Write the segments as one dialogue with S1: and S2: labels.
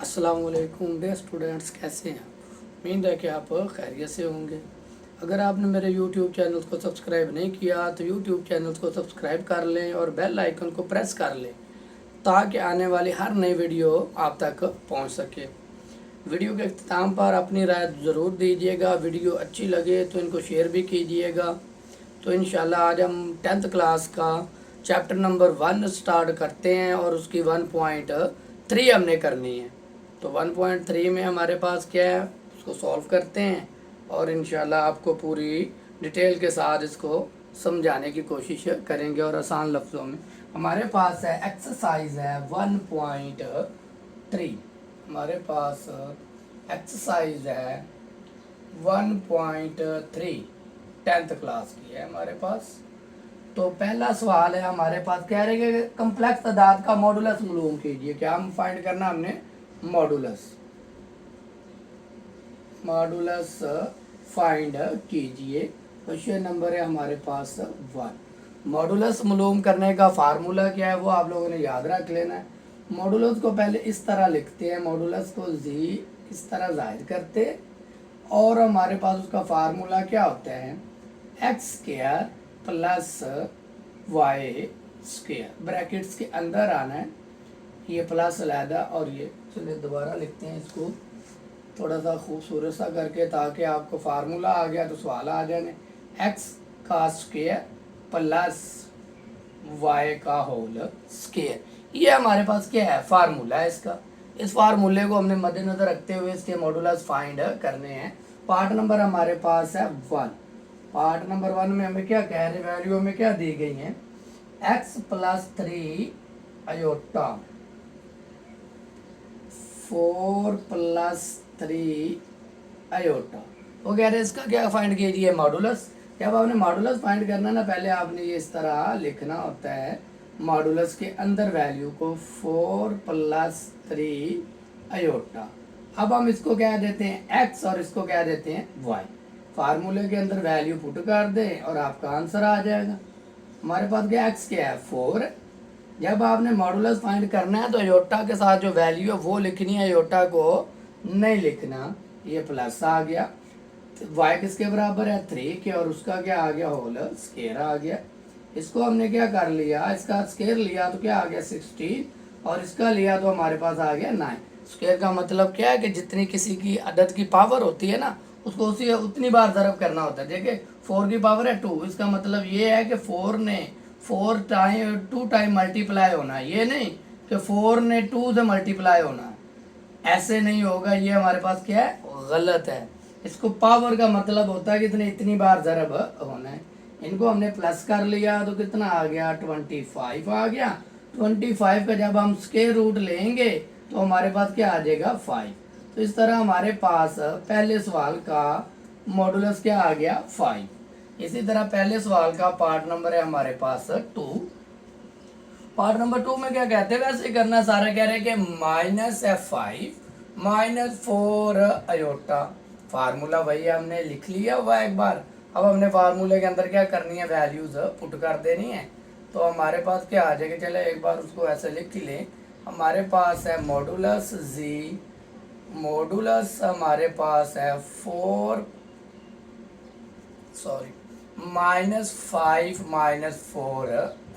S1: अस्सलाम वालेकुम dear students, कैसे हैं आप। उम्मीद है कि आप खैरियत से होंगे। अगर आपने मेरे YouTube चैनल को सब्सक्राइब नहीं किया तो YouTube चैनल को सब्सक्राइब कर लें और बेल आइकन को प्रेस कर लें ताकि आने वाली हर नई वीडियो आप तक पहुंच सके। वीडियो के अख्ताम पर अपनी राय ज़रूर दीजिएगा। वीडियो अच्छी लगे तो इनको शेयर भी कीजिएगा। तो इंशाल्लाह आज हम 10th क्लास का चैप्टर नंबर 1 स्टार्ट करते हैं और उसकी 1.3 हमने करनी है। तो 1.3 में हमारे पास क्या है उसको सॉल्व करते हैं और इंशाल्लाह आपको पूरी डिटेल के साथ इसको समझाने की कोशिश करेंगे और आसान लफ्ज़ों में। हमारे पास है एक्सरसाइज है 1.3। हमारे पास एक्सरसाइज है 1.3 10th क्लास की है हमारे पास। तो पहला सवाल है हमारे पास, कह रहे हैं कि कम्प्लेक्स तादाद का मॉडुलस मालूम कीजिए। क्या हम फाइंड करना हमने मॉडुलस फाइंड कीजिए। क्वेश्चन नंबर है हमारे पास 1। मॉडुलस मालूम करने का फार्मूला क्या है वो आप लोगों ने याद रख लेना है। मॉडुलस को पहले इस तरह लिखते हैं, मॉडुलस को जी इस तरह जाहिर करते हैं और हमारे पास उसका फार्मूला क्या होता है, x square plus y square. Brackets के अंदर आना है, ये प्लस अलहदा और ये, चलिए दोबारा लिखते हैं इसको थोड़ा सा खूबसूरत सा करके ताकि आपको फार्मूला आ गया तो सवाल आ जाने। एक्स का स्क्वायर प्लस वाई का होल स्क्वायर, ये हमारे पास क्या है फार्मूला है इसका। इस फार्मूले को हमने मद्देनजर रखते हुए इसके मॉडुलस फाइंड करने हैं। पार्ट नंबर हमारे पास है 1। पार्ट नंबर 1 में हमें क्या कह रहे, वैल्यू में क्या दी गई है, x plus 3 iota 4 plus 3 iota. वो कह रहे हैं इसका क्या फाइंड कीजिए मॉडुलस। जब आपने मॉडुलस फाइंड करना ना, पहले आपने ये इस तरह लिखना होता है मॉडुलस के अंदर वैल्यू को 4 प्लस 3 अयोटा। अब हम इसको क्या देते हैं x और इसको क्या देते हैं y। फार्मूले के अंदर वैल्यू पुट कर दें और आपका आंसर आ जाएगा। हमारे पास क्या x क्या है 4। जब आपने मॉडुलस फाइंड करना है तो अयोटा के साथ जो वैल्यू है वो लिखनी है, अयोटा को नहीं लिखना। ये प्लस आ गया, y किसके बराबर है 3 के और उसका क्या आ गया होल स्क्वायर आ गया। इसको हमने क्या कर लिया, इसका स्क्वायर लिया तो क्या आ गया 16 और इसका लिया तो हमारे पास आ गया 9। स्क्वायर का मतलब क्या है कि जितनी किसी की अदद की पावर होती है ना उसको उसी उतनी बार ज़रब करना होता है। देखिए 4 की पावर है 2, इसका मतलब ये है कि 4 ने 2 टाइम मल्टीप्लाई होना है, ये नहीं कि 4 ने 2 से मल्टीप्लाई होना है, ऐसे नहीं होगा। ये हमारे पास क्या है गलत है। इसको पावर का मतलब होता है कि इतनी बार ज़रब होना है। इनको हमने प्लस कर लिया तो कितना आ गया 25 आ गया। 25 का जब हम स्क्वायर रूट लेंगे तो हमारे पास क्या आ जाएगा 5। तो इस तरह हमारे पास पहले सवाल का मॉडुलस क्या आ गया 5। इसी तरह पहले सवाल का पार्ट नंबर है हमारे पास 2। पार्ट नंबर 2 में क्या कहते हैं, वैसे ही करना सारा। कह रहे हैं कि माइनस है 5 माइनस 4 अयोटा। फार्मूला वही हमने लिख लिया हुआ एक बार। अब हमने फार्मूले के अंदर क्या करनी है, वैल्यूज पुट कर देनी है। तो हमारे पास क्या आ जाएगा, चले एक बार उसको ऐसे लिख ही लें। हमारे पास है मॉडुलस जी, मॉडुलस हमारे पास है 4 माइनस 5 माइनस 4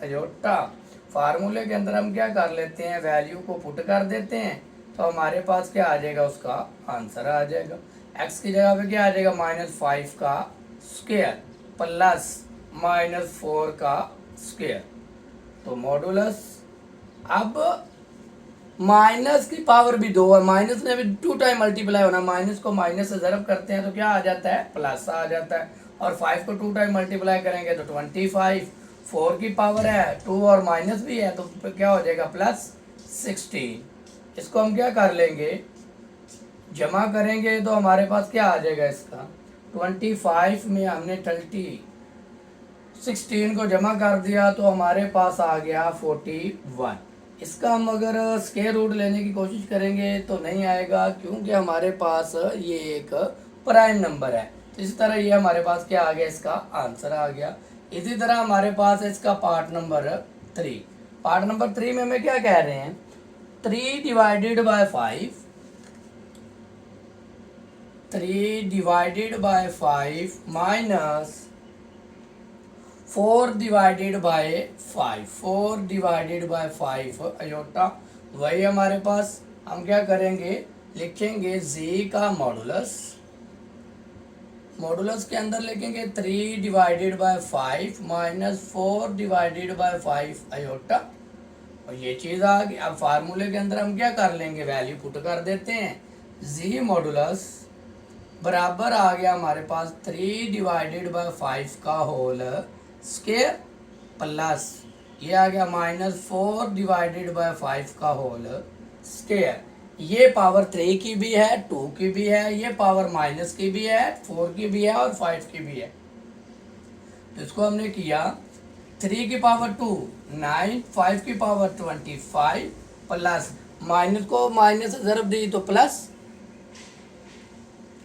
S1: अयोटा। फार्मूले के अंदर हम क्या कर लेते हैं, वैल्यू को पुट कर देते हैं तो हमारे पास क्या आ जाएगा, उसका आंसर आ जाएगा। x की जगह पे क्या आ जाएगा -5 का स्क्वायर प्लस -4 का स्क्वायर। तो मॉडुलस, अब माइनस की पावर भी 2 है, माइनस ने भी 2 टाइम मल्टीप्लाई होना, माइनस को माइनस से ज़रब करते हैं तो क्या आ जाता है प्लस आ जाता है। और 5 को 2 टाइम मल्टीप्लाई करेंगे तो 25। 4 की पावर है 2 और माइनस भी है तो क्या हो जाएगा +16। इसको हम क्या कर लेंगे, जमा करेंगे तो हमारे पास क्या आ जाएगा, इसका 25 में हमने 16 को जमा कर दिया तो हमारे पास आ गया 41। इसका हम अगर स्क्वायर रूट लेने की कोशिश करेंगे तो नहीं आएगा क्योंकि हमारे पास ये एक प्राइम नंबर है। तो इस तरह ये हमारे पास क्या आ गया, इसका आंसर आ गया। इसी तरह हमारे पास है इसका पार्ट नंबर 3। पार्ट नंबर 3 में हमें क्या कह रहे हैं, 3 divided by 5 3 divided by 5 minus 4 divided by 5, 4 divided by 5 iota. वही हमारे पास, हम क्या करेंगे, लिखेंगे z का मॉडुलस, मॉडुलस के अंदर लिखेंगे 3 divided by 5 minus 4 divided by 5 iota. और ये चीज़ आ गई। अब फार्मूले के अंदर हम क्या कर लेंगे, वैल्यू पुट कर देते हैं। जी मॉडुलस बराबर आ गया हमारे पास 3 डिवाइडेड बाय 5 का होल स्क्वायर प्लस ये आ गया माइनस 4 डिवाइडेड बाय 5 का होल स्क्वायर। ये पावर 3 की भी है, 2 की भी है, ये पावर माइनस की भी है, 4 की भी है और 5 की भी है। तो इसको हमने किया 3 की पावर 2 9, 5 की पावर 25 प्लस माइनस को माइनस से ज़रब दी तो प्लस,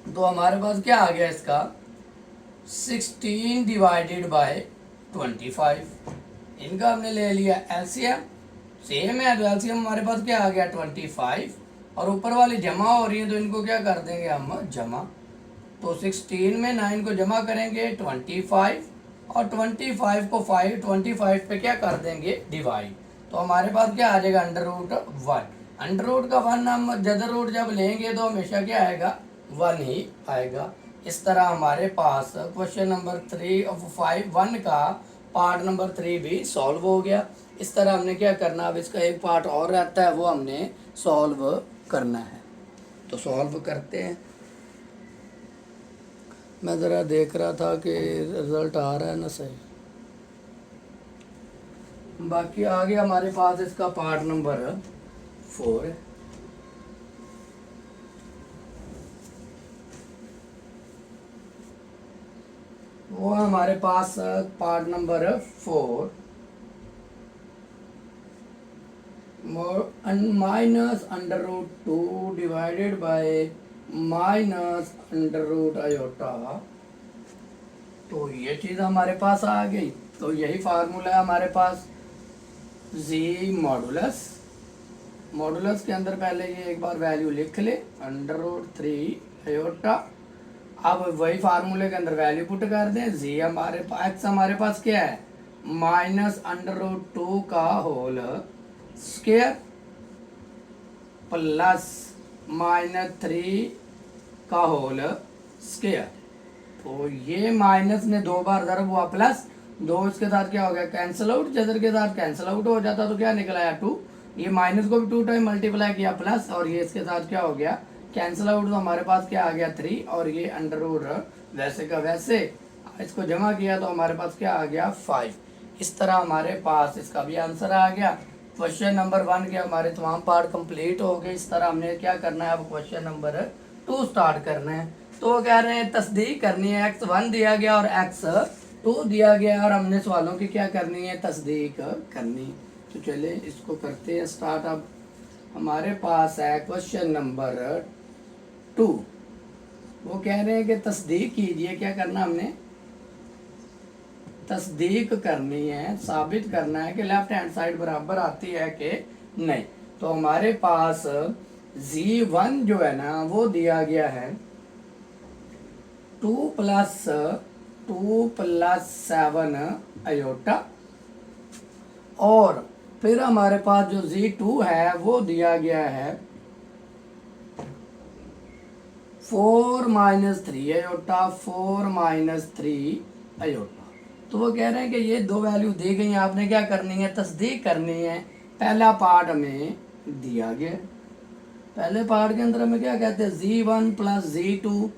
S1: तो हमारे पास क्या आ गया इसका 16 डिवाइडेड बाय 25। इनका हमने ले लिया एलसीएम, सेम है तो एलसीएम हमारे पास क्या आ गया 25, और ऊपर वाली जमा हो रही है तो इनको क्या कर देंगे हम जमा। तो 16 में 9 को जमा करेंगे 25, और 25 को 25 पे क्या कर देंगे डिवाइड। तो हमारे पास क्या आ जाएगा √1। अंडर रूट का 1 हम जदर रूट जब लेंगे तो हमेशा क्या आएगा 1 ही आएगा। इस तरह हमारे पास क्वेश्चन नंबर 3 ऑफ 5 1 का पार्ट नंबर 3 भी सॉल्व हो गया। इस तरह हमने क्या करना, अब इसका एक पार्ट और रहता है वो हमने सॉल्व करना है। तो सॉल्व करते हैं। मैं ज़रा देख रहा था कि रिज़ल्ट आ रहा है ना सही। बाकी आगे हमारे पास इसका पार्ट नंबर 4 है। वो हमारे पास part number 4 minus √2 divided by minus √ iota. तो ये चीज़ हमारे पास आ गई। तो यही फार्मूला है हमारे पास जी मॉडुलस। मॉडुलस के अंदर पहले ये एक बार वैल्यू लिख ले √3 अयोटा। अब वही फार्मूले के अंदर वैल्यू पुट कर दें। जी हमारे पास एक्स हमारे पास क्या है माइनस √2 का होल स्क्वायर प्लस -3 का होल स्क्वायर। तो ये माइनस ने 2 बार ज़रब हुआ प्लस 2, इसके साथ क्या हो गया कैंसिल आउट, जदर के साथ कैंसिल आउट हो जाता तो क्या निकल आया 2। ये माइनस को भी 2 टाइम मल्टीप्लाई किया प्लस, और ये इसके साथ क्या हो गया कैंसिल आउट, तो हमारे पास क्या आ गया 3, और ये √ वैसे का वैसे इसको जमा किया तो हमारे पास क्या आ गया 5। इस तरह हमारे पास इसका भी आंसर आ गया। क्वेश्चन नंबर 1 के हमारे तमाम पार्ट कंप्लीट हो गए। इस तरह हमने क्या करना है, अब क्वेश्चन नंबर 2 स्टार्ट करना है। तो वो कह रहे हैं तस्दीक करनी है, x1 दिया गया और x2 दिया गया, और हमने सवालों की क्या करनी है तस्दीक करनी। तो चले इसको करते हैं स्टार्ट। अब हमारे पास है क्वेश्चन नंबर 2। वो कह रहे हैं कि तस्दीक कीजिए, क्या करना हमने तस्दीक करनी है, साबित करना है कि लेफ्ट हैंड साइड बराबर आती है कि नहीं। तो हमारे पास z1 जो है ना वो दिया गया है 2 + 7 अयोटा, और फिर हमारे पास जो z2 है वो दिया गया है 4 - 3 अयोटा, 4 - 3 अयोटा। तो वो कह रहे हैं कि ये 2 वैल्यू दी गई हैं, आपने क्या करनी है तस्दीक करनी है। पहला पार्ट हमें दिया गया, पहले पार्ट के अंदर हमें क्या कहते हैं z1 + z2,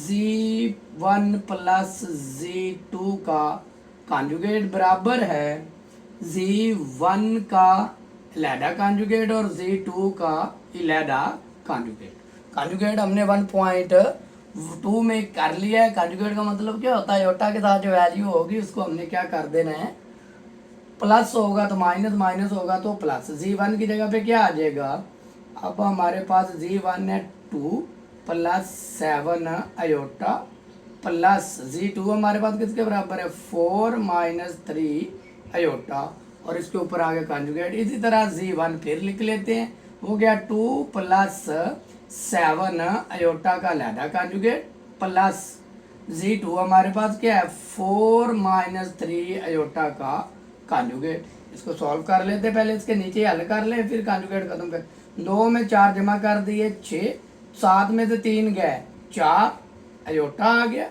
S1: z1 + z2 का कॉन्जुगेट बराबर है z1 का इलेडा कॉन्जुगेट और z2 का इलेडा कॉन्जुगेट। कॉन्जुगेट हमने 1.2 में कर लिया है। कॉन्जुगेट का मतलब क्या होता है, अयोटा के साथ जो वैल्यू होगी उसको हमने क्या कर देना है प्लस होगा तो माइनस, माइनस होगा तो प्लस। z1 की जगह पे क्या आ जाएगा, अब हमारे पास z1 है 2 + 7 अयोटा प्लस z2 हमारे पास किसके बराबर है 4 - 3 अयोटा, और इसके ऊपर आ गया कॉन्जुगेट। इसी तरह z1 फिर लिख लेते हैं, हो गया 2 + 7 अयोटा का लैदा कॉन्जुगेट प्लस Z2 हमारे पास क्या है 4 माइनस 3 अयोटा का कॉन्जुगेट। इसको सॉल्व कर लेते, पहले इसके नीचे हल कर लें फिर कॉन्जुगेट खत्म कर। 2 में 4 जमा कर दिए 6, 7 में से 3 गए 4 अयोटा आ गया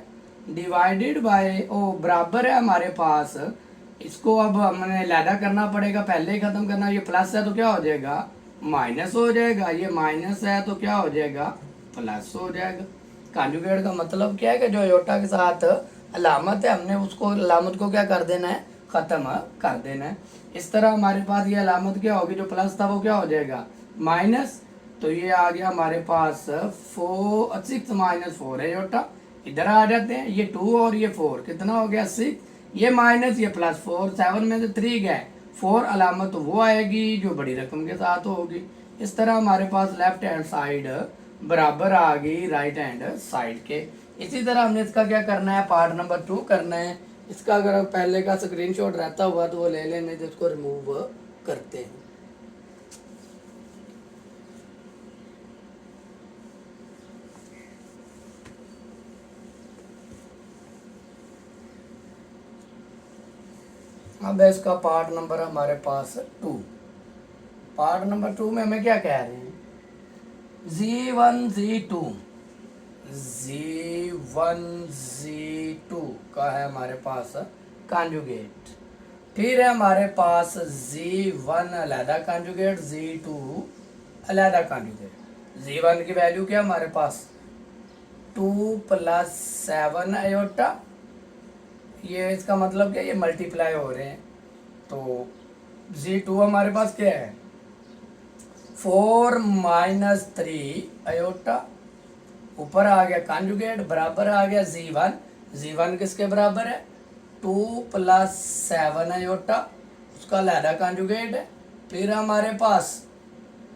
S1: डिवाइडेड बाय ओ बराबर है हमारे पास। इसको अब हमने लैदा करना पड़ेगा, पहले ही खत्म करना। ये प्लस है तो क्या हो जाएगा माइनस हो जाएगा, ये माइनस है तो क्या हो जाएगा प्लस हो जाएगा। कॉन्जुगेट का मतलब क्या है कि जो अयोटा के साथ अलामत है हमने उसको अलामत को क्या कर देना है ख़त्म कर देना है। इस तरह हमारे पास ये अलामत क्या होगी, जो प्लस था वो क्या हो जाएगा माइनस। तो ये आ गया हमारे पास 6 माइनस 4 अयोटा। इधर आ जाते हैं, ये 2 और ये 4 कितना हो गया 6, ये माइनस ये प्लस 4, 7 में से 3 गए 4, अलामत तो वो आएगी जो बड़ी रकम के साथ होगी। इस तरह हमारे पास लेफ्ट हैंड साइड बराबर आ गई राइट हैंड साइड के। इसी तरह हमने इसका क्या करना है पार्ट नंबर 2 करना है। इसका अगर पहले का स्क्रीनशॉट रहता हुआ तो वो ले लेने, तो इसको रिमूव करते हैं। अब इसका पार्ट नंबर हमारे पास 2। पार्ट नंबर 2 में हमें क्या कह रहे हैं Z1 Z2 का है हमारे पास कॉन्जुगेट। फिर है हमारे पास Z1 अलहदा कॉन्जुगेट, Z2 अलहदा कॉन्जुगेट। Z1 की वैल्यू क्या हमारे पास 2 प्लस 7 अयोटा, ये इसका मतलब क्या ये मल्टीप्लाई हो रहे हैं। तो Z2 हमारे पास क्या है 4 माइनस 3 अयोटा, ऊपर आ गया कॉन्जुगेट बराबर आ गया Z1 किसके बराबर है 2 प्लस 7 अयोटा, उसका लैदा कॉन्जुगेट है। फिर हमारे पास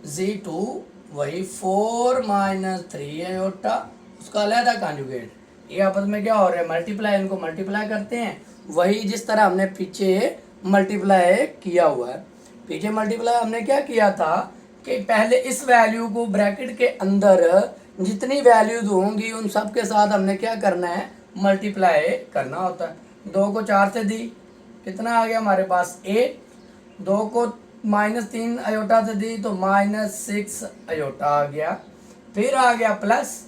S1: Z2 वही 4 माइनस 3 अयोटा, उसका लैदा कॉन्जुगेट। ये आपस में क्या हो रहा है मल्टीप्लाई, इनको मल्टीप्लाई करते हैं वही जिस तरह हमने पीछे मल्टीप्लाई किया हुआ है। पीछे मल्टीप्लाई हमने क्या किया था कि पहले इस वैल्यू को ब्रैकेट के अंदर जितनी वैल्यूज होंगी उन सब के साथ हमने क्या करना है मल्टीप्लाई करना होता है। 2 को 4 से दी कितना आ गया हमारे पास 8, 2 को माइनस 3 अयोटा से दी तो माइनस 6 अयोटा आ गया। फिर आ गया प्लस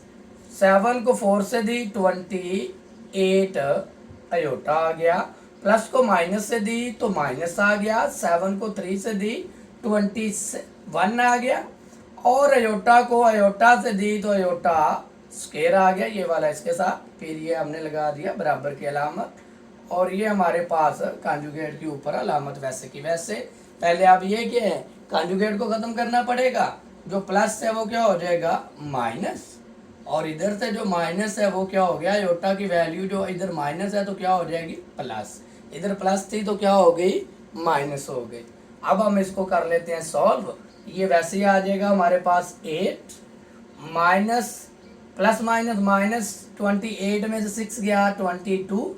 S1: 7 को 4 से दी 28 अयोटा आ गया, प्लस को माइनस से दी तो माइनस आ गया, 7 को 3 से दी 21 आ गया, और अयोटा को अयोटा से दी तो अयोटा स्क्वायर आ गया ये वाला इसके साथ। फिर ये हमने लगा दिया बराबर की अलामत, और ये हमारे पास कॉन्जुगेट के ऊपर अलामत वैसे की वैसे। पहले आप ये क्या है कॉन्जुगेट को ख़त्म करना पड़ेगा, जो प्लस है वो क्या हो जाएगा माइनस, और इधर से जो माइनस है वो क्या हो गया अयोटा की वैल्यू जो इधर माइनस है तो क्या हो जाएगी प्लस, इधर प्लस थी तो क्या हो गई माइनस हो गई। अब हम इसको कर लेते हैं सॉल्व। ये वैसे ही आ जाएगा हमारे पास 8 माइनस प्लस माइनस माइनस 28 में से 6 गया 22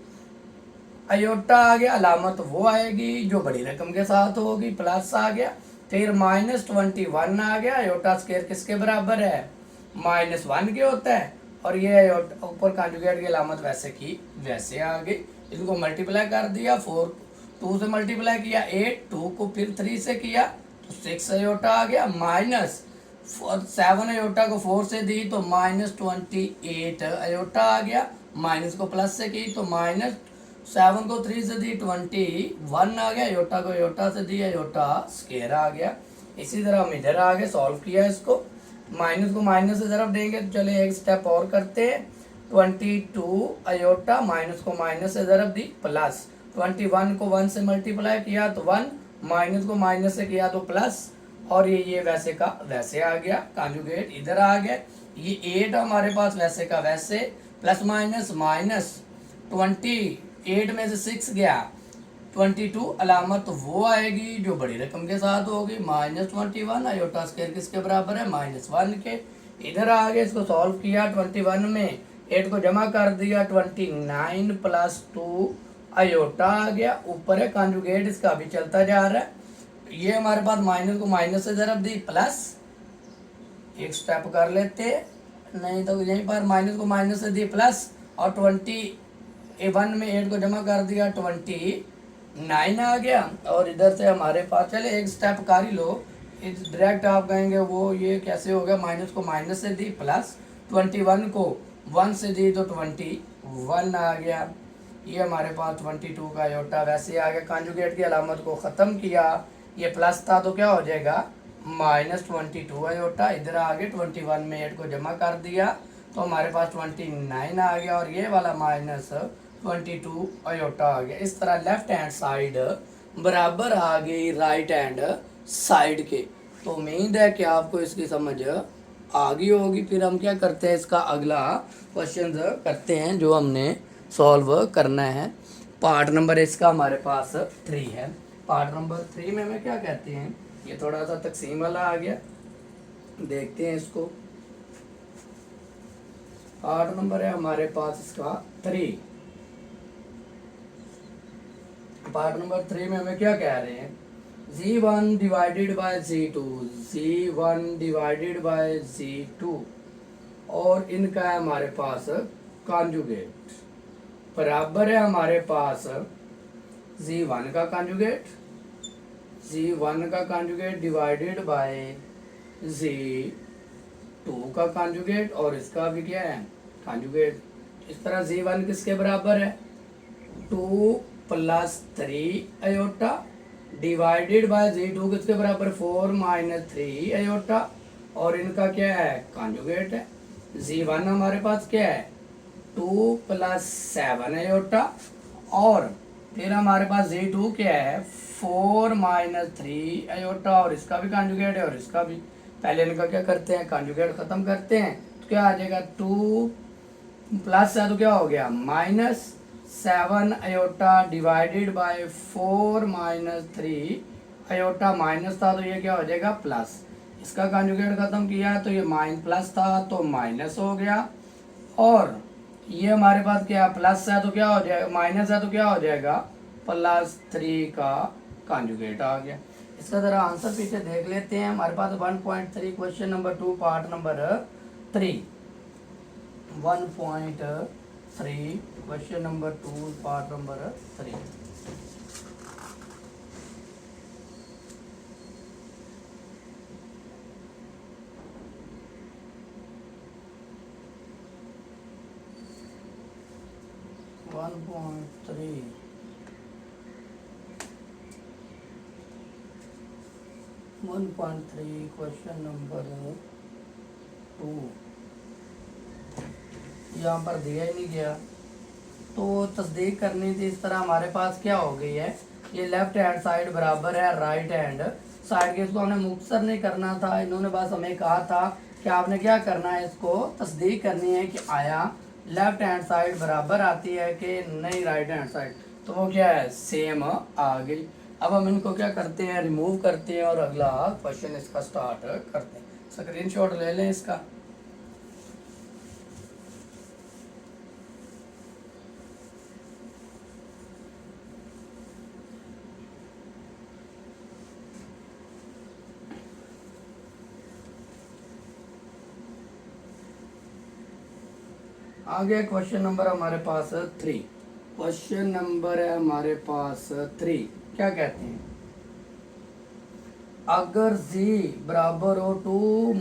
S1: अयोटा आ गया, अलामत वो आएगी जो बड़ी रकम के साथ होगी प्लस आ गया। फिर माइनस 21 आ गया, अयोटा स्क्वायर किसके बराबर है -1 के होता है, और ये ऊपर कॉन्जुगेट की अलामत वैसे की वैसे आ गई। इनको मल्टीप्लाई कर दिया 4 2 से मल्टीप्लाई किया 8, 2 को फिर 3 से किया तो 6 अयोटा आ गया, माइनस 7 अयोटा को 4 से दी तो -28 अयोटा आ गया, माइनस को प्लस से की तो -7 को 3 से दी 21 आ गया, अयोटा को अयोटा से दी अयोटा स्क्वायर आ गया। इसी तरह हम इधर आगे सॉल्व किया इसको, माइनस को माइनस से ज़रब देंगे तो चले एक स्टेप और करते हैं। 22 अयोटा माइनस को माइनस से ज़रब दी प्लस 21 को 1 से मल्टीप्लाई किया तो 1, माइनस को माइनस से किया तो प्लस, और ये वैसे का वैसे आ गया कॉन्जुगेट इधर आ गया। ये 8 हमारे पास वैसे का वैसे प्लस माइनस माइनस 28 में से 6 गया 22, अलामत वो आएगी जो बड़ी रकम के साथ होगी -21, अयोटा स्क्वायर किसके बराबर है -1 के। इधर आ गए इसको सॉल्व किया 21 में 8 को जमा कर दिया 29 प्लस 2 अयोटा आ गया, ऊपर है कॉन्जुगेट इसका अभी चलता जा रहा है। ये हमारे पास माइनस को माइनस से ज़रब दी प्लस एक स्टेप कर लेते, नहीं तो यहीं पर माइनस को माइनस से दी प्लस, और 21 में 8 को जमा कर दिया 29 आ गया। और इधर से हमारे पास, चले एक स्टेप कर ही लो, डायरेक्ट आप कहेंगे वो ये कैसे हो गया, माइनस को माइनस से दी प्लस, 21 को 1 से दी तो 21 आ गया। ये हमारे पास 22 का आयोटा वैसे आ गया। कॉन्जुगेट की अलामत को ख़त्म किया, ये प्लस था तो क्या हो जाएगा -22 आयोटा। इधर आगे 21 में 8 को जमा कर दिया तो हमारे पास 29 आ गया, और ये वाला -22 आयोटा आ गया। इस तरह लेफ्ट हैंड साइड बराबर आ गई राइट हैंड साइड के। तो उम्मीद है कि आपको इसकी समझ आ गई होगी। फिर हम क्या करते हैं, इसका अगला क्वेश्चन करते हैं जो हमने सॉल्व करना है। पार्ट नंबर इसका हमारे पास 3 है। पार्ट नंबर 3 में हमें क्या कहते हैं, ये थोड़ा सा तकसीम वाला आ गया, देखते हैं इसको। पार्ट नंबर है हमारे पास इसका 3। पार्ट नंबर 3 में हमें क्या कह रहे हैं, Z1 divided by Z2, Z1 divided by Z2, और इनका है हमारे पास कॉन्जुगेट बराबर है हमारे पास Z1 का कॉन्जुगेट, Z1 का कॉन्जुगेट डिवाइडेड बाय Z2 का कॉन्जुगेट, और इसका भी क्या है कॉन्जुगेट। इस तरह Z1 किसके बराबर है 2 + 3 आयोटा डिवाइडेड बाय Z2 किसके बराबर 4 - 3 आयोटा, और इनका क्या है कॉन्जुगेट है। Z1 हमारे पास क्या है 2 + 7 आयोटा, और फिर हमारे पास Z2 क्या है 4 - 3 आयोटा, और इसका भी कॉन्जुगेट है और इसका भी। पहले इनका क्या करते हैं कॉन्जुगेट ख़त्म करते हैं, तो क्या आ जाएगा 2 प्लस है तो क्या हो गया -7 iota divided by 4 - 3 iota, minus था तो ये क्या हो जाएगा प्लस। इसका कॉन्जुगेट खत्म किया तो ये प्लस था तो माइनस हो गया, और ये हमारे पास क्या प्लस है तो क्या हो जाएगा, माइनस है तो क्या हो जाएगा +3 का कॉन्जुगेट आ गया। इसका ज़रा आंसर पीछे देख लेते हैं। हमारे पास 1.3 question number 2 part number 3, 1.3 question number 2 part number 3। One point three question number 2 यहाँ पर दिया ही नहीं गया, तो तस्दीक करनी थी। इस तरह हमारे पास क्या हो गई है, ये लेफ्ट हैंड साइड बराबर है राइट हैंड साइड के। इसको हमने मुख्तसर नहीं करना था, इन्होंने बस हमें कहा था कि आपने क्या करना है, इसको तस्दीक करनी है कि आया लेफ्ट हैंड साइड बराबर आती है कि नहीं राइट हैंड साइड, तो वो क्या है सेम आ गई। अब हम इनको क्या करते हैं रिमूव करते हैं और अगला क्वेश्चन इसका स्टार्ट करते हैं। स्क्रीनशॉट ले लें इसका। आगे क्वेश्चन नंबर हमारे पास 3। क्वेश्चन नंबर है हमारे पास 3। क्या कहते हैं, अगर z बराबर हो 2 -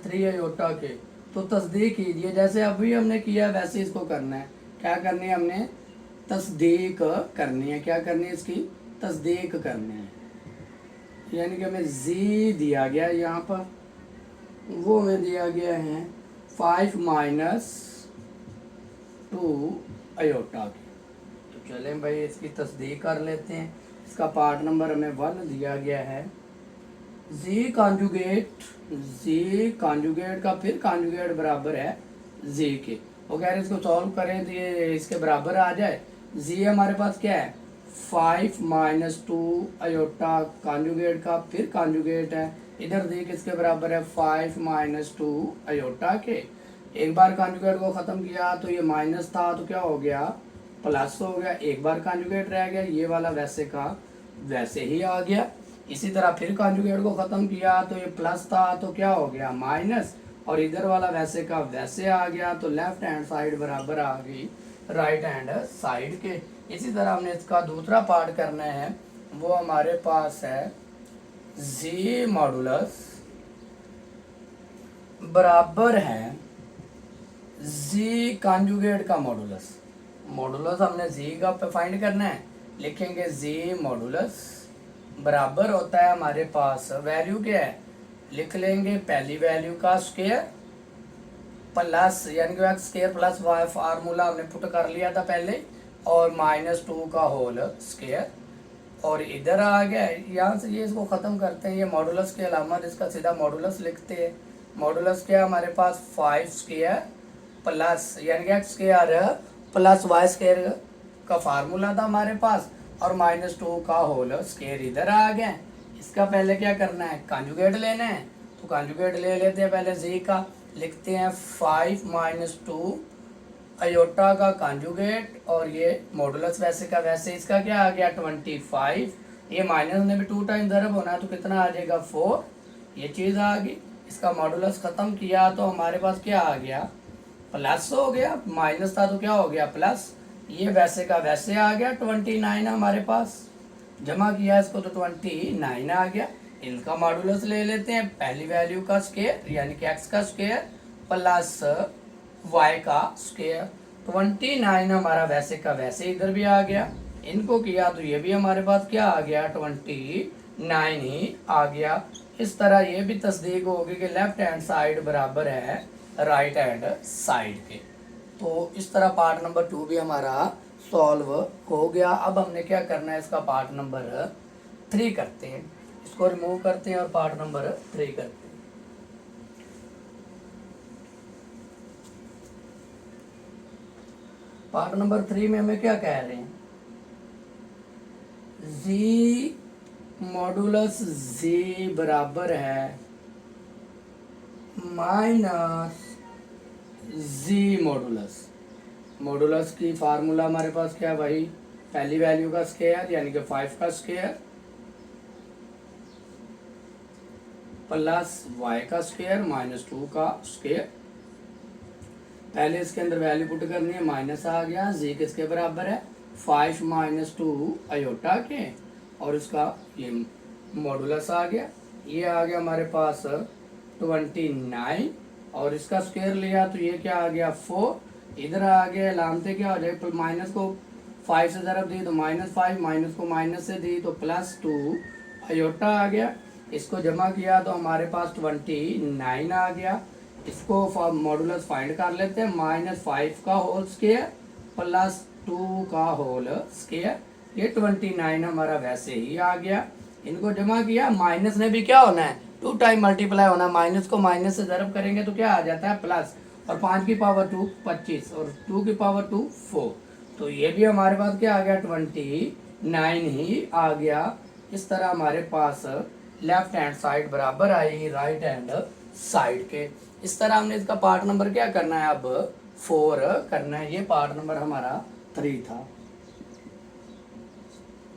S1: 3 आयोटा के तो तस्दीक कीजिए। जैसे अभी हमने किया वैसे इसको करना है। क्या करनी है हमने तस्दीक करनी है। क्या करनी है इसकी तस्दीक करनी है, यानी कि हमें z दिया गया यहाँ पर, वो हमें दिया गया है 5 - 2 आयोटा की। तो चलें भाई इसकी तस्दीक कर लेते हैं। इसका पार्ट नंबर हमें 1 दिया गया है। z कॉन्जुगेट का फिर कॉन्जुगेट बराबर है z के। वो कह रहे इसको सॉल्व करें तो ये इसके बराबर आ जाए। z हमारे पास क्या है 5 - 2 आयोटा कॉन्जुगेट का फिर कॉन्जुगेट है। इधर z किसके बराबर है 5 - 2 आयोटा के। एक बार कॉन्जुगेट को ख़त्म किया तो ये माइनस था तो क्या हो गया प्लस हो गया। एक बार कॉन्जुगेट रह गया, ये वाला वैसे का वैसे ही आ गया। इसी तरह फिर कॉन्जुगेट को ख़त्म किया तो ये प्लस था तो क्या हो गया माइनस, और इधर वाला वैसे का वैसे आ गया, तो लेफ्ट हैंड साइड बराबर आ गई राइट हैंड साइड के। इसी तरह हमने इसका दूसरा पार्ट करना है, वो हमारे पास है जी मॉडुलस बराबर है जी कॉन्जुगेट का मॉडुलस। मॉडुलस हमने जी का फाइंड करना है, लिखेंगे जी मॉडुलस बराबर होता है हमारे पास, वैल्यू क्या है लिख लेंगे पहली वैल्यू का स्क्वायर प्लस यानी कि x square plus y, formula हमने पुट कर लिया था पहले, और -2 का होल स्क्वायर, और इधर आ गया यहाँ से ये इसको ख़त्म करते हैं, ये मॉडुलस के अलावा इसका सीधा मॉडुलस लिखते हैं। मॉडुलस क्या हमारे पास 5 स्क्वायर प्लस यानी कि x square plus y square का फार्मूला था हमारे पास, और -2 का होल स्क्वायर इधर आ गया। इसका पहले क्या करना है कॉन्जुगेट लेना है, तो कॉन्जुगेट ले लेते हैं पहले जी का, लिखते हैं 5 - 2 अयोटा का कॉन्जुगेट, और ये मॉडुलस वैसे का वैसे, इसका क्या आ गया 25, ये माइनस में भी 2 टाइम ज़रब होना है तो कितना आ जाएगा 4, ये चीज़ आ गई। इसका मॉडुलस ख़त्म किया तो हमारे पास क्या आ गया प्लस हो गया, माइनस था तो क्या हो गया प्लस, ये वैसे का वैसे आ गया 29 हमारे पास, जमा किया इसको तो 29 आ गया। इनका मॉडुलस ले लेते हैं, पहली वैल्यू का स्क्वायर यानी कि एक्स का स्क्वायर प्लस वाई का स्क्वायर, 29 हमारा वैसे का वैसे इधर भी आ गया, इनको किया तो ये भी हमारे पास क्या आ गया 29 ही आ गया। इस तरह ये भी तस्दीक होगी कि लेफ्ट हैंड साइड बराबर है राइट हैंड साइड के। तो इस तरह पार्ट नंबर 2 भी हमारा सॉल्व हो गया। अब हमने क्या करना है, इसका पार्ट नंबर 3 करते हैं, इसको रिमूव करते हैं और पार्ट नंबर 3 करते हैं। पार्ट नंबर 3 में हमें क्या कह रहे हैं, जी मॉडुलस जी बराबर है माइनस जी मॉडुलस। मॉडुलस की फार्मूला हमारे पास क्या है भाई, पहली वैल्यू का स्क्वायर यानी कि 5 का स्क्वायर प्लस वाई का स्क्वायर -2 का स्क्वायर। पहले इसके अंदर वैल्यू पुट करनी है, माइनस आ गया, जी किसके बराबर है 5 - 2 अयोटा के, और इसका ये मॉडुलस आ गया, ये आ गया हमारे पास 29, और इसका स्क्वायर लिया तो ये क्या आ गया 4, इधर आ गया लामते क्या हो जाएगा, माइनस को 5 से ज़रब दी तो -5, माइनस को माइनस से दी तो +2 अयोटा आ गया, इसको जमा किया तो हमारे पास 29 आ गया। इसको मॉडुलस फाइंड कर लेते हैं, -5 का होल स्क्वायर प्लस 2 का होल स्क्वायर, ये 29 हमारा वैसे ही आ गया। इनको जमा किया, माइनस ने भी क्या होना है 2 टाइम मल्टीप्लाई होना है, माइनस को माइनस से ज़रब करेंगे तो क्या आ जाता है प्लस, और 5 की पावर 2 25 और 2 की पावर 2 4, तो ये भी हमारे पास क्या आ गया 29 ही आ गया। इस तरह हमारे पास लेफ्ट हैंड साइड बराबर आई राइट हैंड साइड के। इस तरह हमने इसका पार्ट नंबर क्या करना है अब 4 करना है, ये पार्ट नंबर हमारा 3 था।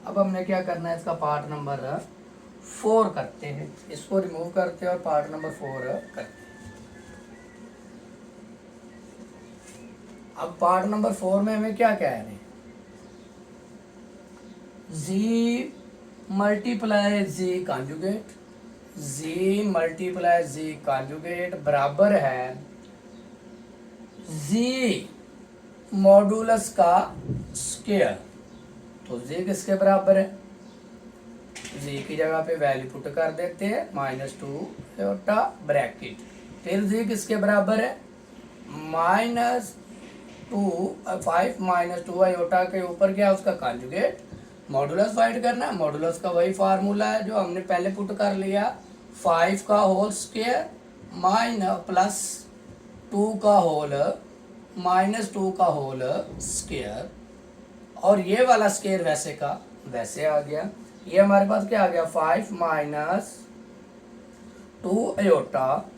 S1: अब हमने क्या करना है, इसका पार्ट नंबर 4 करते हैं, इसको रिमूव करते हैं और पार्ट नंबर 4 करते हैं। अब पार्ट नंबर 4 में हमें क्या कह रहे हैं, जी मल्टीप्लाई जी कॉन्जुगेट, जी मल्टीप्लाई जी कॉन्जुगेट बराबर है जी मॉडुलस का स्क्वायर। तो जी किसके बराबर है, जी की जगह पे वैल्यू पुट कर देते हैं -2 अयोटा ब्रैकेट, फिर जी किसके बराबर है -5 - 2 अयोटा के ऊपर क्या उसका कॉन्जुगेट, मॉडुलस फाइंड करना है, मॉडुलस का वही फार्मूला है जो हमने पहले पुट कर लिया, 5 का होल स्क्वायर प्लस 2 का होल -2 का होल स्क्वायर, और ये वाला स्क्वायर वैसे का वैसे आ गया। ये हमारे पास क्या आ गया 5 - 2 अयोटा,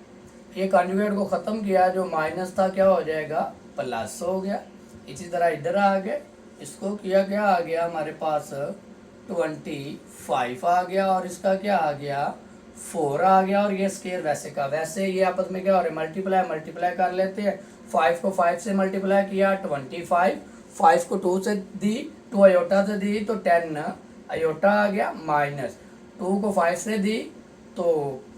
S1: ये कॉन्जुगेट को ख़त्म किया, जो माइनस था क्या हो जाएगा प्लस हो गया। इसी तरह इधर आ गए, इसको किया क्या आ गया हमारे पास 25 आ गया और इसका क्या आ गया 4 आ गया। और ये स्केयर वैसे का वैसे ये आपस में क्या हो रहा है मल्टीप्लाई कर लेते हैं। 5 को 5 से मल्टीप्लाई किया 25, 5 को 2 से दी 2 अयोटा से दी तो 10 अयोटा आ गया, माइनस 2 को 5 से दी तो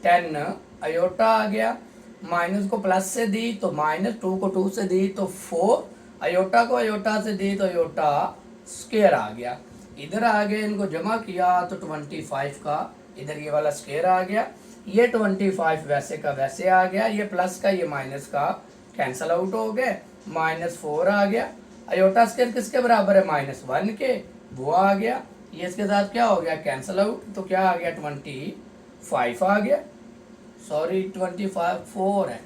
S1: 10 अयोटा आ गया, माइनस को प्लस से दी तो माइनस 2 को 2 से दी तो 4, अयोटा को अयोटा से दी तो अयोटा स्केयर आ गया। इधर आगे इनको जमा किया तो 25 का इधर ये वाला स्केयर आ गया, ये 25 वैसे का वैसे आ गया, ये प्लस का ये माइनस का कैंसल आउट हो गए, -4 आ गया। अयोटा स्केयर किसके बराबर है -1 के, वो आ गया। ये इसके साथ क्या हो गया कैंसल आउट, तो क्या आ गया 25 आ गया, सॉरी 4 है।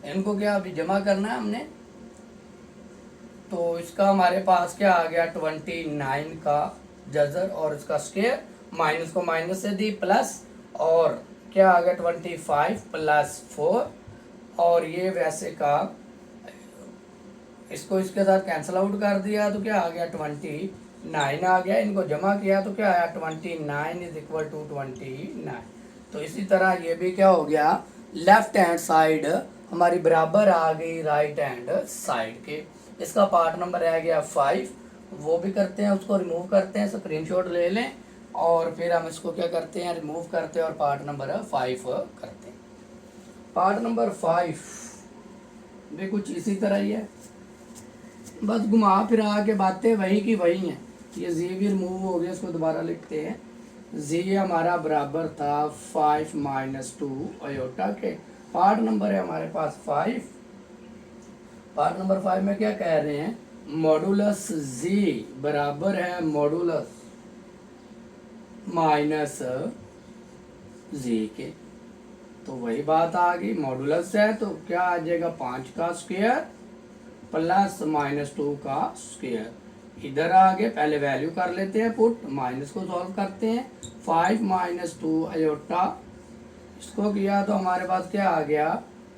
S1: इनको क्या अभी जमा करना है हमने, तो इसका हमारे पास क्या आ गया 29 का जजर और इसका स्केयर, माइनस को माइनस से दी प्लस, और क्या आ गया 25 प्लस 4, और ये वैसे का इसको इसके साथ कैंसिल आउट कर दिया तो क्या आ गया 29 आ गया। इनको जमा किया तो क्या आया 29 इज इक्वल टू 29। तो इसी तरह ये भी क्या हो गया लेफ्ट हैंड साइड हमारी बराबर आ गई राइट हैंड साइड के। इसका पार्ट नंबर रह गया 5, वो भी करते हैं, उसको रिमूव करते हैं, स्क्रीनशॉट ले लें और फिर हम इसको क्या करते हैं रिमूव करते हैं और पार्ट नंबर 5 करते हैं। पार्ट नंबर 5 भी कुछ इसी तरह ही है, बस घुमा फिरा के बातें वही की वही हैं। ये जी भी रिमूव हो गया, इसको दोबारा लिखते हैं। जी हमारा बराबर था 5 - 2 अयोटा के। पार्ट नंबर है हमारे पास 5। पार्ट नंबर 5 में क्या कह रहे हैं, मॉडुलस जी बराबर है मॉडुलस माइनस जी के। तो वही बात आ गई, मॉडुलस है तो क्या आ जाएगा 5 का स्क्वायर प्लस -2 का स्क्वायर। इधर आगे पहले वैल्यू कर लेते हैं पुट, माइनस को सॉल्व करते हैं। 5 - 2 अयोटा, इसको किया तो हमारे पास क्या आ गया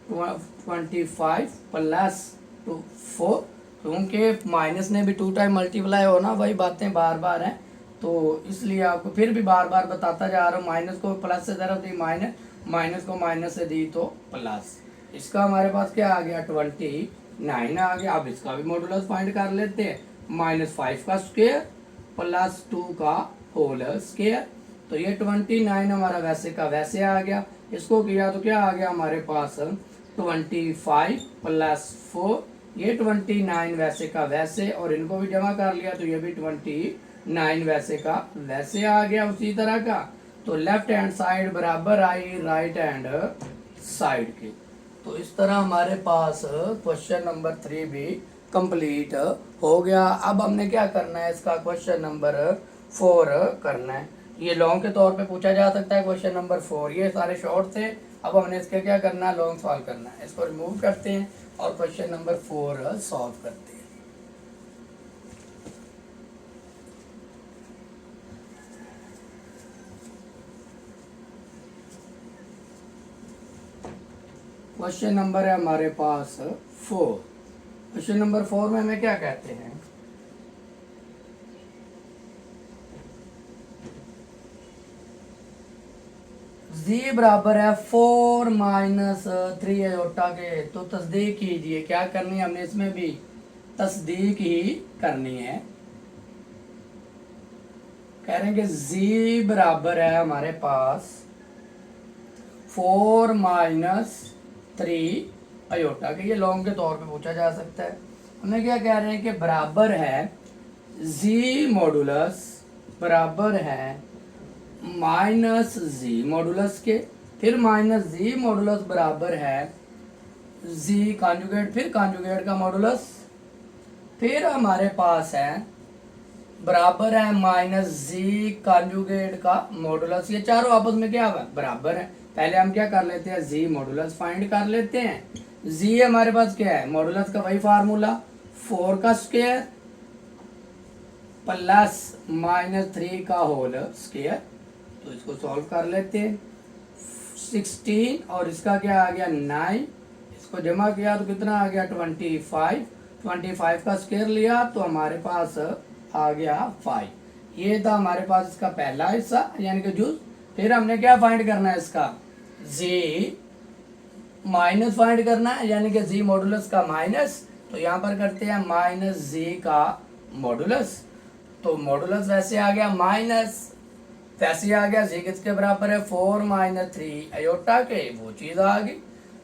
S1: 25 प्लस 4, क्योंकि माइनस ने भी 2 टाइम मल्टीप्लाई होना, वही बातें बार बार हैं तो इसलिए आपको फिर भी बार बार बताता जा रहा हूँ। माइनस को प्लस से तरफ दी माइनस, माइनस को माइनस से दी तो प्लस। इसका हमारे पास क्या आ गया 29 आ गया। अब इसका भी मॉडुलस फाइंड कर लेते हैं, -5 का स्क्वायर प्लस 2 का होल स्क्वायर। तो ये 29 हमारा वैसे का वैसे आ गया। इसको किया तो क्या आ गया हमारे पास 25 प्लस 4, ये 29 वैसे का वैसे, और इनको भी जमा कर लिया तो ये भी 29 वैसे का वैसे आ गया उसी तरह का। तो लेफ्ट हैंड साइड बराबर आई राइट हैंड साइड के। तो इस तरह हमारे पास क्वेश्चन नंबर 3 भी कंप्लीट हो गया। अब हमने क्या करना है, इसका क्वेश्चन नंबर 4 करना है। ये लॉन्ग के तौर पे पूछा जा सकता है क्वेश्चन नंबर 4, ये सारे शॉर्ट थे। अब हमने इसके क्या करना है लॉन्ग सॉल्व करना है। इसको रिमूव करते हैं और क्वेश्चन नंबर 4 सॉल्व करते हैं। क्वेश्चन नंबर है हमारे पास 4। क्वेश्चन नंबर 4 में हमें क्या कहते हैं, जी बराबर है 4 - 3 अयोटा के। तो तस्दीक कीजिए, क्या करनी है हमने इसमें भी तस्दीक ही करनी है। कह रहे हैं कि जी बराबर है हमारे पास 4 - 3 अयोटा के। ये लॉन्ग के तौर पे पूछा जा सकता है। हमें क्या कह रहे हैं कि बराबर है जी मॉडुलस बराबर है -जी मॉडुलस के, फिर -जी मॉडुलस बराबर है जी कॉन्जुगेट, फिर कॉन्जुगेट का मॉडुलस, फिर हमारे पास है बराबर है -जी कॉन्जुगेट का मॉडुलस। ये चारों आपस में क्या है बराबर है। पहले हम क्या कर लेते हैं जी मॉडुलस फाइंड कर लेते हैं। जी हमारे पास क्या है मॉडुलस का वही फार्मूला 4 का स्क्वायर प्लस -3 का होल स्क्वायर। तो इसको सॉल्व कर लेते हैं। 16 और इसका क्या आ गया 9, इसको जमा किया तो कितना आ गया 25 का स्क्वायर लिया तो हमारे पास आ गया 5। ये था हमारे पास इसका पहला हिस्सा यानी कि जूस। फिर हमने क्या फाइंड करना है इसका जी माइनस फाइंड करना है यानी कि जी मॉडुलस का माइनस। तो यहाँ पर करते हैं माइनस जी का मॉडुलस। तो मॉडुलस वैसे आ गया माइनस, वैसे आ गया जी किसके बराबर है 4 माइनस 3 अयोटा के, वो चीज़ आ गई।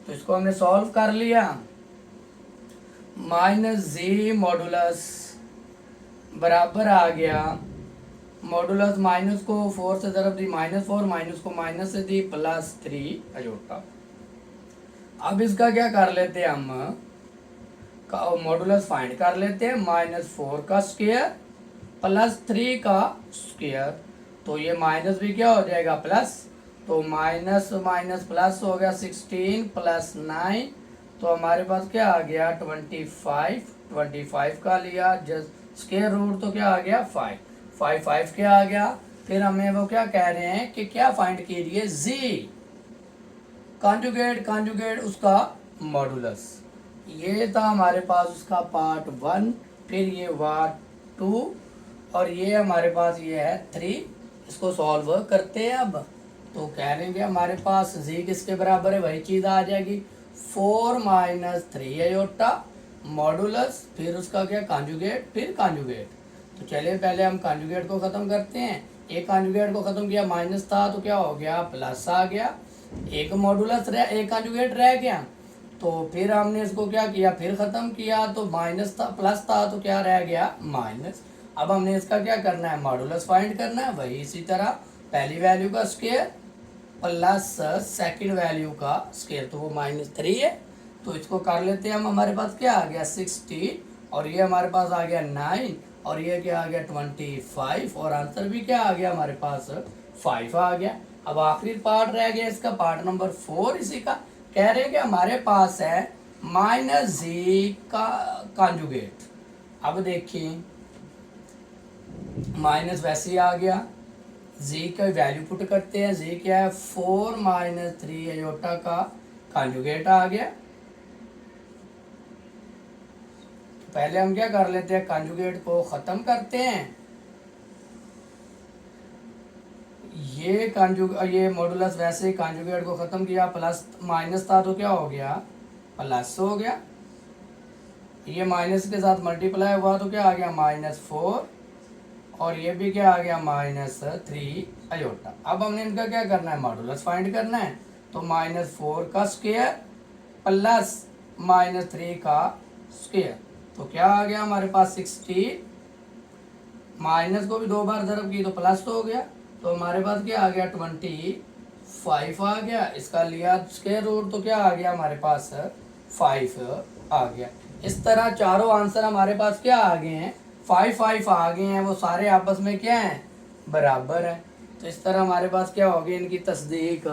S1: तो इसको हमने सॉल्व कर लिया। माइनस जी मॉडुलस बराबर आ गया मॉडुलस माइनस को 4 से तरफ दी -4, माइनस को माइनस से दी +3 अयोटा। अब इसका क्या कर लेते हैं हम मॉडुलस फाइंड कर लेते हैं -4 का स्क्वायर +3 का स्क्वायर। तो ये माइनस भी क्या हो जाएगा प्लस, तो माइनस माइनस प्लस हो गया 16 + 9। तो हमारे पास क्या आ गया 25 का लिया जस्ट स्क्वायर रूट, तो क्या आ गया 5 क्या आ गया। फिर हमें वो क्या कह रहे हैं कि क्या फाइंड कीजिए जी कॉन्जुगेट उसका मॉडुलस। ये था हमारे पास उसका पार्ट 1। फिर ये पार्ट 2 और ये हमारे पास ये है 3। इसको सॉल्व करते हैं अब। तो कह रहे हैं कि हमारे पास जी किसके बराबर है, वही चीज़ आ जाएगी 4 - 3 अयोटा मॉडुलस, फिर उसका क्या कॉन्जुगेट, फिर कॉन्जुगेट। तो चलिए पहले हम कॉन्जुगेट को ख़त्म करते हैं। एक कॉन्जुगेट को ख़त्म किया माइनस था तो क्या हो गया प्लस आ गया, एक मॉडुलस एक कॉन्जुगेट रह गया। तो फिर हमने इसको क्या किया फिर ख़त्म किया, तो माइनस था प्लस था तो क्या रह गया माइनस। अब हमने इसका क्या करना है मॉडुलस फाइंड करना है। वही इसी तरह पहली वैल्यू का स्क्वायर प्लस सेकंड वैल्यू का स्क्वायर, तो वो -3 है। तो इसको कर लेते हैं हम। हमारे पास क्या आ गया 60 और ये हमारे पास आ गया 9 और ये क्या आ गया 25 और आंसर भी क्या आ गया हमारे पास 5 आ गया। अब आखिरी पार्ट रह गया इसका पार्ट नंबर 4। इसी का कह रहे हैं कि हमारे पास है -जी का कॉन्जुगेट। अब देखिए माइनस वैसे ही आ गया, जी का वैल्यू पुट करते हैं। जी क्या है 4 - 3 अयोटा का कॉन्जुगेट आ गया। पहले हम क्या कर लेते हैं कॉन्जुगेट को ख़त्म करते हैं। ये मॉडुलस वैसे ही कॉन्जुगेट को ख़त्म किया, प्लस माइनस था तो क्या हो गया प्लस हो गया, ये माइनस के साथ मल्टीप्लाई हुआ तो क्या आ गया -4 और ये भी क्या आ गया -3 अयोटा। अब हमने इनका क्या करना है मॉडुलस फाइंड करना है। तो -4 का स्क्वायर प्लस -3 का स्क्वायर, तो क्या आ गया हमारे पास 60, माइनस को भी 2 बार ज़रब की तो प्लस तो हो गया। तो हमारे पास क्या आ गया 25 आ गया। इसका लिया स्क्वायर रूट तो क्या आ गया हमारे पास 5 आ गया। इस तरह चारों आंसर हमारे पास क्या आ गए हैं 5 आ गए हैं। वो सारे आपस में क्या हैं बराबर है। तो इस तरह हमारे पास क्या होगी इनकी तस्दीक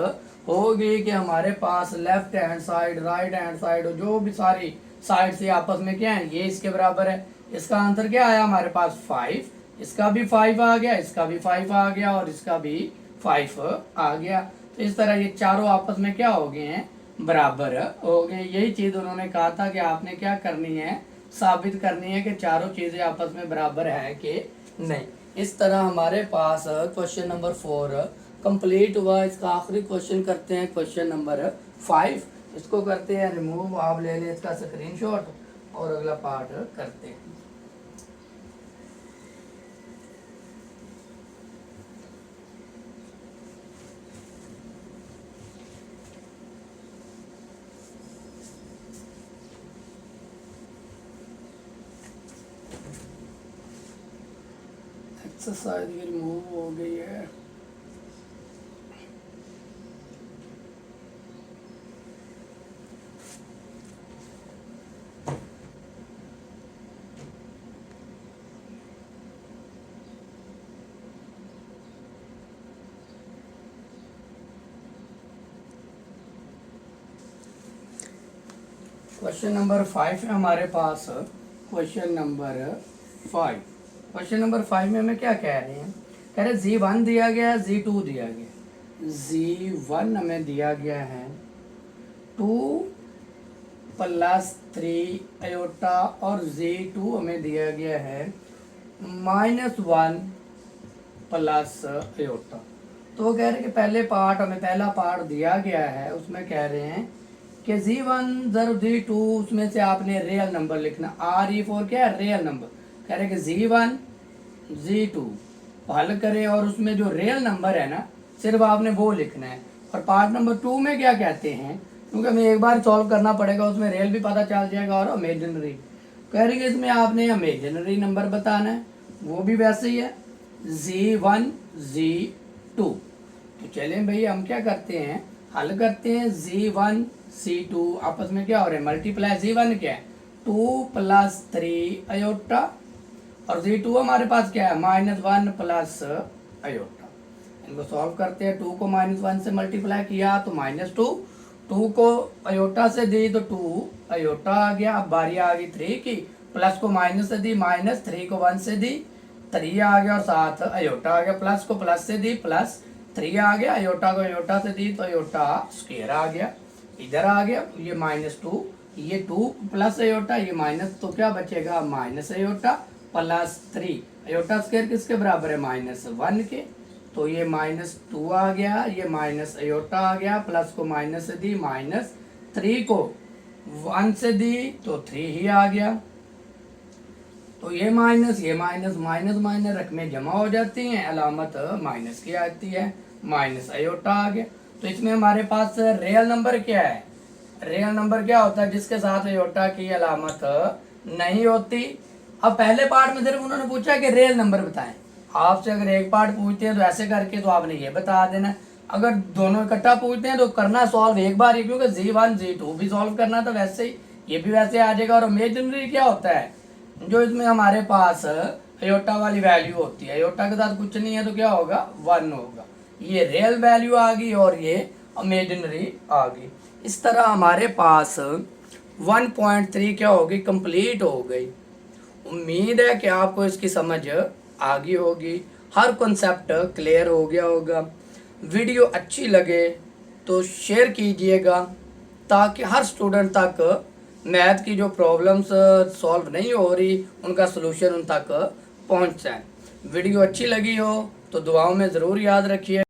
S1: होगी कि हमारे पास left hand side right hand side जो भी सारी साइड से आपस में क्या है ये इसके बराबर है। इसका आंसर क्या आया हमारे पास 5, इसका भी 5 आ गया, इसका भी 5 आ गया और इसका भी 5 आ गया। तो इस तरह ये चारों आपस में क्या हो गए हैं बराबर हो गए। यही चीज़ उन्होंने कहा था कि आपने क्या करनी है साबित करनी है कि चारों चीज़ें आपस में बराबर है कि नहीं। इस तरह हमारे पास क्वेश्चन नंबर 4 कंप्लीट हुआ। इसका आखिरी क्वेश्चन करते हैं क्वेश्चन नंबर 5। इसको करते हैं रिमूव। आप ले लें इसका स्क्रीनशॉट और अगला पार्ट करते हैं। एक्सरसाइज भी रिमूव हो गई है। क्वेश्चन नंबर 5 है हमारे पास। क्वेश्चन नंबर 5 क्वेश्चन नंबर 5 में हमें क्या कह रहे हैं, कह रहे Z1 दिया गया Z2 दिया गया। Z1 हमें दिया गया है 2 + 3 अयोटा और Z2 हमें दिया गया है -1 प्लस अयोटा। तो वो कह रहे हैं कि पहला पार्ट दिया गया है, उसमें कह रहे हैं कि Z1 ज़रूर Z2 उसमें से आपने रियल नंबर लिखना। RE4 क्या है? Real number. कह रहे हैं कि Z1 Z2 हल करें और उसमें जो रियल नंबर है ना सिर्फ आपने वो लिखना है। और पार्ट नंबर 2 में क्या कहते हैं, क्योंकि हमें एक बार सॉल्व करना पड़ेगा, उसमें रियल भी पता चल जाएगा और इमेजिनरी। कह रहे हैं कि इसमें आपने इमेजिनरी नंबर बताना है, वो भी वैसे ही है Z1 Z2। तो चलें भाई हम क्या करते हैं, हल करते हैं। Z1 C2 आपस में क्या हो रहा है? मल्टीप्लाई। Z1 क्या है? 2 + 3 अयोटा और Z2 हमारे पास क्या है? -1 प्लस अयोटा। इनको सॉल्व करते हैं। 2 को -1 से मल्टीप्लाई किया तो -2, 2 को अयोटा से दी तो 2 अयोटा आ गया। अब बारी आ गई 3 की, प्लस को माइनस से दी, -3 को 1 से दी, 3 आ गया और साथ अयोटा आ गया। प्लस को प्लस से दी, +3 आ गया। अयोटा को अयोटा से दी तो अयोटा स्क्वायर आ गया, इधर आ गया। ये -2, ये 2 प्लस अयोटा, ये माइनस, तो क्या बचेगा? Minus iota +3। अयोटा स्क्वायर किसके बराबर है? -1 के। तो ये -2 आ गया, ये माइनस अयोटा आ गया। प्लस को माइनस से दी, -3 को 1 से दी तो 3 ही आ गया। तो ये माइनस माइनस रकमें जमा हो जाती हैं, अलामत माइनस की आती है, माइनस अयोटा आ गया। तो इसमें हमारे पास रियल नंबर क्या है? रियल नंबर क्या होता है? जिसके साथ अयोटा की अलामत नहीं होती। अब पहले पार्ट में सिर्फ उन्होंने पूछा कि रियल नंबर बताएं। आपसे अगर एक पार्ट पूछते हैं तो ऐसे करके तो आपने ये बता देना। अगर दोनों इकट्ठा पूछते हैं तो करना सॉल्व एक बार ही, क्योंकि Z1 Z2 भी सॉल्व करना तो वैसे ही ये भी वैसे आ जाएगा। और इमेजिनरी क्या होता है? जो इसमें हमारे पास अयोटा वाली वैल्यू होती है, अयोटा के साथ कुछ नहीं है तो क्या होगा? 1 होगा। ये रियल वैल्यू आ गई और ये इमेजिनरी आ गई। इस तरह हमारे पास 1.3 क्या होगी? कंप्लीट हो गई। उम्मीद है कि आपको इसकी समझ आ गई होगी, हर कॉन्सेप्ट क्लियर हो गया होगा। वीडियो अच्छी लगे तो शेयर कीजिएगा ताकि हर स्टूडेंट तक मैथ की जो प्रॉब्लम्स सॉल्व नहीं हो रही उनका सलूशन उन तक पहुंच जाए। वीडियो अच्छी लगी हो तो दुआओं में ज़रूर याद रखिए।